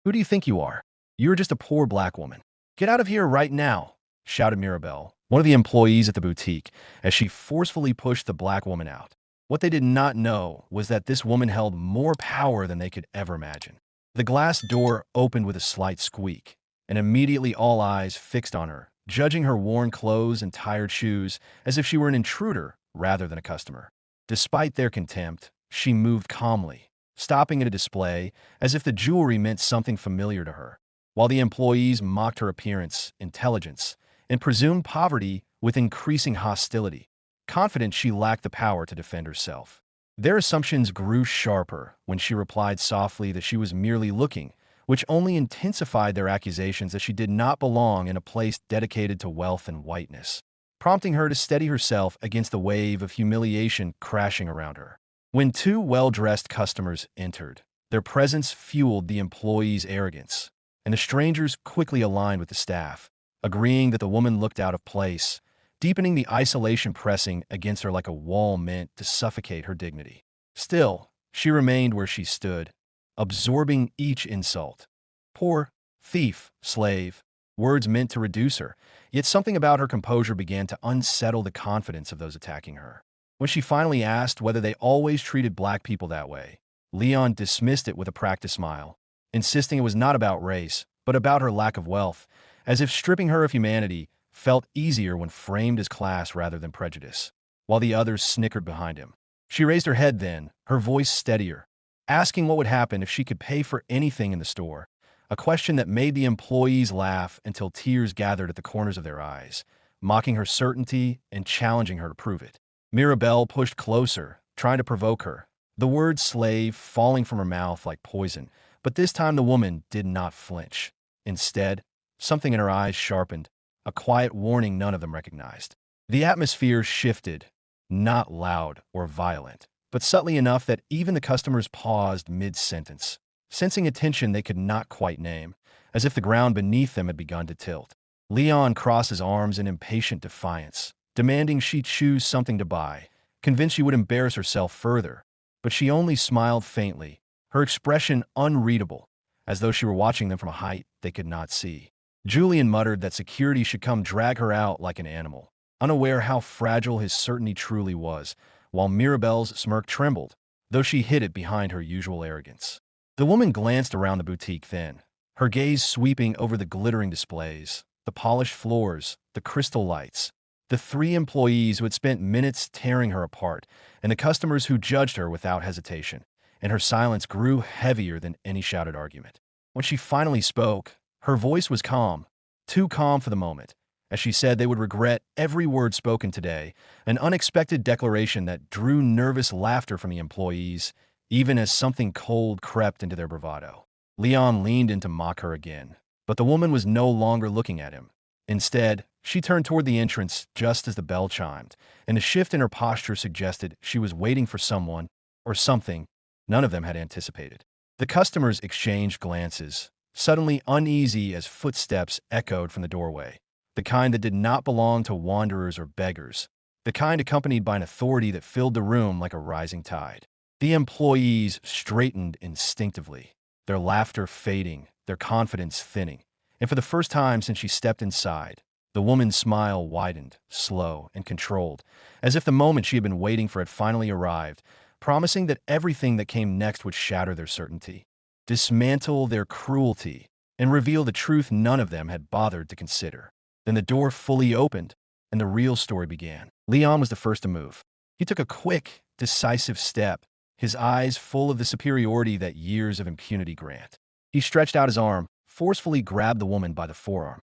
Who do you think you are? You're just a poor black woman. Get out of here right now, shouted Mirabelle, one of the employees at the boutique, as she forcefully pushed the black woman out. What they did not know was that this woman held more power than they could ever imagine. The glass door opened with a slight squeak, and immediately all eyes fixed on her, judging her worn clothes and tired shoes as if she were an intruder rather than a customer. Despite their contempt, she moved calmly, stopping at a display as if the jewelry meant something familiar to her, while the employees mocked her appearance, intelligence, and presumed poverty with increasing hostility, confident she lacked the power to defend herself. Their assumptions grew sharper when she replied softly that she was merely looking, which only intensified their accusations that she did not belong in a place dedicated to wealth and whiteness, prompting her to steady herself against the wave of humiliation crashing around her. When two well-dressed customers entered, their presence fueled the employees' arrogance, and the strangers quickly aligned with the staff, agreeing that the woman looked out of place, deepening the isolation pressing against her like a wall meant to suffocate her dignity. Still, she remained where she stood, absorbing each insult. Poor, thief, slave, words meant to reduce her, yet something about her composure began to unsettle the confidence of those attacking her. When she finally asked whether they always treated black people that way, Leon dismissed it with a practiced smile, insisting it was not about race, but about her lack of wealth, as if stripping her of humanity felt easier when framed as class rather than prejudice, while the others snickered behind him. She raised her head then, her voice steadier, asking what would happen if she could pay for anything in the store, a question that made the employees laugh until tears gathered at the corners of their eyes, mocking her certainty and challenging her to prove it. Mirabelle pushed closer, trying to provoke her, the word slave falling from her mouth like poison, but this time the woman did not flinch. Instead, something in her eyes sharpened, a quiet warning none of them recognized. The atmosphere shifted, not loud or violent, but subtly enough that even the customers paused mid-sentence, sensing a tension they could not quite name, as if the ground beneath them had begun to tilt. Leon crossed his arms in impatient defiance, demanding she choose something to buy, convinced she would embarrass herself further, but she only smiled faintly, her expression unreadable, as though she were watching them from a height they could not see. Julian muttered that security should come drag her out like an animal, unaware how fragile his certainty truly was, while Mirabelle's smirk trembled, though she hid it behind her usual arrogance. The woman glanced around the boutique then, her gaze sweeping over the glittering displays, the polished floors, the crystal lights, the three employees who had spent minutes tearing her apart, and the customers who judged her without hesitation, and her silence grew heavier than any shouted argument. When she finally spoke, her voice was calm, too calm for the moment, as she said they would regret every word spoken today, an unexpected declaration that drew nervous laughter from the employees, even as something cold crept into their bravado. Leon leaned in to mock her again, but the woman was no longer looking at him. Instead, she turned toward the entrance just as the bell chimed, and a shift in her posture suggested she was waiting for someone, or something, none of them had anticipated. The customers exchanged glances, suddenly uneasy as footsteps echoed from the doorway, the kind that did not belong to wanderers or beggars, the kind accompanied by an authority that filled the room like a rising tide. The employees straightened instinctively, their laughter fading, their confidence thinning, and for the first time since she stepped inside, the woman's smile widened, slow and controlled, as if the moment she had been waiting for had finally arrived, promising that everything that came next would shatter their certainty, dismantle their cruelty, and reveal the truth none of them had bothered to consider. Then the door fully opened, and the real story began. Leon was the first to move. He took a quick, decisive step, his eyes full of the superiority that years of impunity grant. He stretched out his arm, forcefully grabbed the woman by the forearm.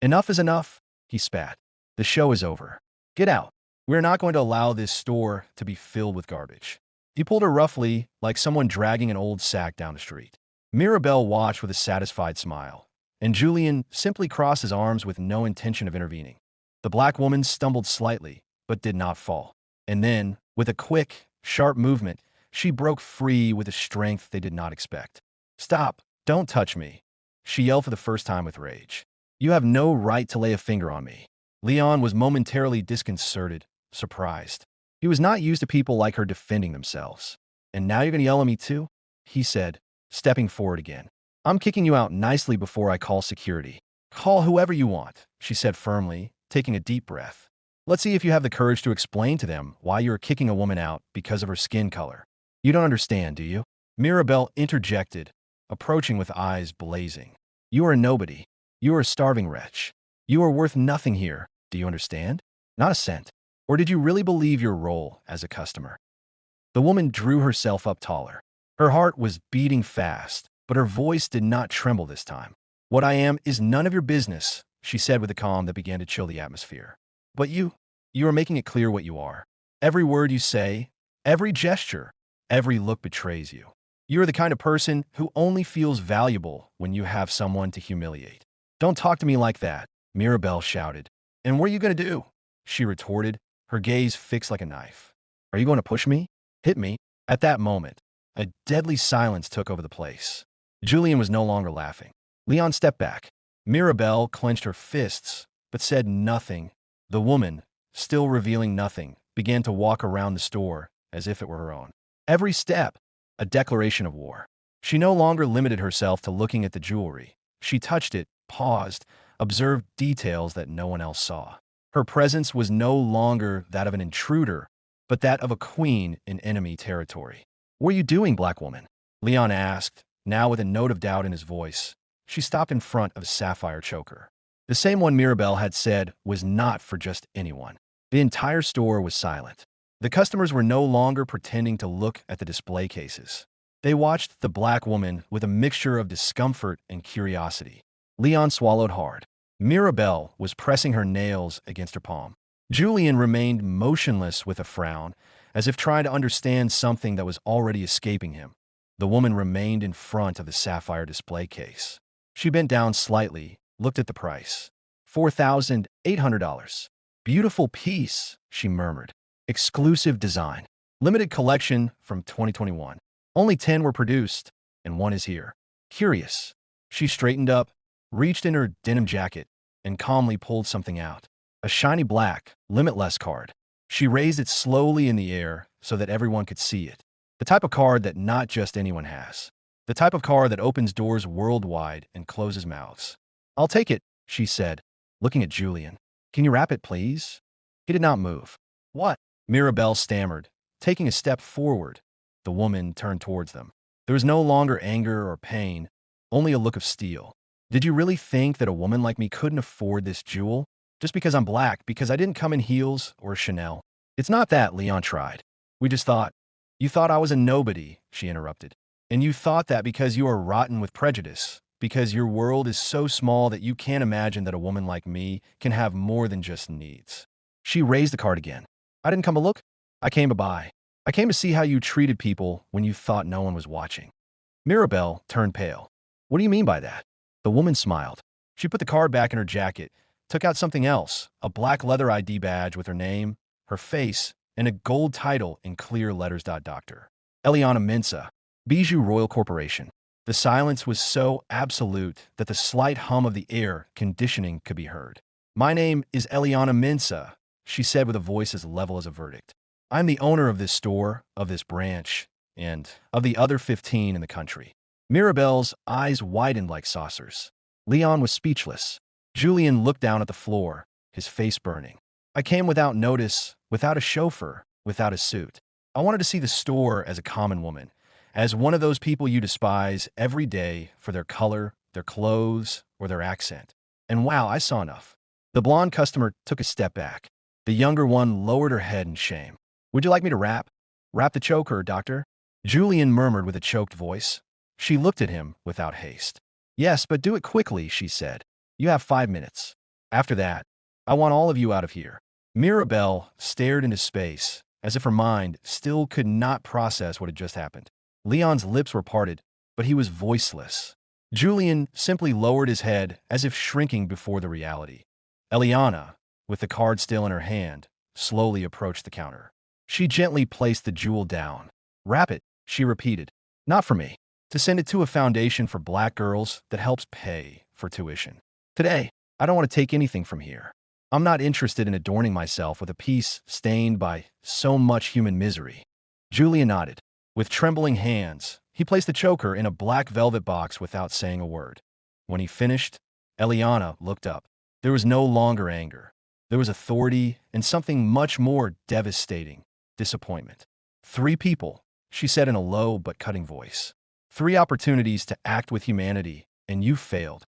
"Enough is enough," he spat. "The show is over. Get out. We're not going to allow this store to be filled with garbage." He pulled her roughly, like someone dragging an old sack down the street. Mirabelle watched with a satisfied smile, and Julian simply crossed his arms with no intention of intervening. The black woman stumbled slightly, but did not fall. And then, with a quick, sharp movement, she broke free with a strength they did not expect. "Stop! Don't touch me!" she yelled for the first time with rage. "You have no right to lay a finger on me." Leon was momentarily disconcerted, surprised. He was not used to people like her defending themselves. "And now you're going to yell at me too?" he said, stepping forward again. I'm kicking you out nicely before I call security. Call whoever you want, she said firmly, taking a deep breath. Let's see if you have the courage to explain to them why you're kicking a woman out because of her skin color. You don't understand, do you? Mirabelle interjected, approaching with eyes blazing. You are a nobody. You are a starving wretch. You are worth nothing here. Do you understand? Not a cent. Or did you really believe your role as a customer? The woman drew herself up taller. Her heart was beating fast, but her voice did not tremble this time. What I am is none of your business, she said with a calm that began to chill the atmosphere. But you are making it clear what you are. Every word you say, every gesture, every look betrays you. You are the kind of person who only feels valuable when you have someone to humiliate. Don't talk to me like that, Mirabelle shouted. And what are you going to do? She retorted, her gaze fixed like a knife. Are you going to push me? Hit me? At that moment, a deadly silence took over the place. Julian was no longer laughing. Leon stepped back. Mirabelle clenched her fists, but said nothing. The woman, still revealing nothing, began to walk around the store as if it were her own. Every step, a declaration of war. She no longer limited herself to looking at the jewelry. She touched it, paused, observed details that no one else saw. Her presence was no longer that of an intruder, but that of a queen in enemy territory. What are you doing, black woman? Leon asked, now with a note of doubt in his voice. She stopped in front of a sapphire choker. The same one Mirabelle had said was not for just anyone. The entire store was silent. The customers were no longer pretending to look at the display cases. They watched the black woman with a mixture of discomfort and curiosity. Leon swallowed hard. Mirabelle was pressing her nails against her palm. Julian remained motionless with a frown, as if trying to understand something that was already escaping him. The woman remained in front of the sapphire display case. She bent down slightly, looked at the price. $4,800. Beautiful piece, she murmured. Exclusive design. Limited collection from 2021. Only 10 were produced, and one is here. Curious. She straightened up, reached in her denim jacket, and calmly pulled something out. A shiny black, limitless card. She raised it slowly in the air so that everyone could see it. The type of card that not just anyone has. The type of card that opens doors worldwide and closes mouths. I'll take it, she said, looking at Julian. Can you wrap it, please? He did not move. What? Mirabelle stammered, taking a step forward. The woman turned towards them. There was no longer anger or pain, only a look of steel. Did you really think that a woman like me couldn't afford this jewel? Just because I'm black, because I didn't come in heels or Chanel? It's not that, Leon tried. We just thought. You thought I was a nobody, she interrupted. And you thought that because you are rotten with prejudice, because your world is so small that you can't imagine that a woman like me can have more than just needs. She raised the card again. I didn't come to look. I came to buy. I came to see how you treated people when you thought no one was watching. Mirabelle turned pale. What do you mean by that? The woman smiled. She put the card back in her jacket, took out something else, a black leather ID badge with her name, her face, and a gold title in clear letters. Dr. Eliana Mensa, Bijou Royal Corporation. The silence was so absolute that the slight hum of the air conditioning could be heard. My name is Eliana Mensa, she said with a voice as level as a verdict. I'm the owner of this store, of this branch, and of the other 15 in the country. Mirabelle's eyes widened like saucers. Leon was speechless. Julian looked down at the floor, his face burning. I came without notice, without a chauffeur, without a suit. I wanted to see the store as a common woman, as one of those people you despise every day for their color, their clothes, or their accent. And wow, I saw enough. The blonde customer took a step back. The younger one lowered her head in shame. Would you like me to wrap? Wrap the choker, doctor? Julian murmured with a choked voice. She looked at him without haste. Yes, but do it quickly, she said. You have 5 minutes. After that, I want all of you out of here. Mirabelle stared into space, as if her mind still could not process what had just happened. Leon's lips were parted, but he was voiceless. Julian simply lowered his head as if shrinking before the reality. Eliana, with the card still in her hand, slowly approached the counter. She gently placed the jewel down. Wrap it, she repeated. Not for me. To send it to a foundation for black girls that helps pay for tuition. Today, I don't want to take anything from here. I'm not interested in adorning myself with a piece stained by so much human misery. Julian nodded. With trembling hands, He placed the choker in a black velvet box without saying a word. When he finished, Eliana looked up. There was no longer anger. There was authority and something much more devastating: disappointment. 3 people, she said in a low but cutting voice. 3 opportunities to act with humanity, and you failed.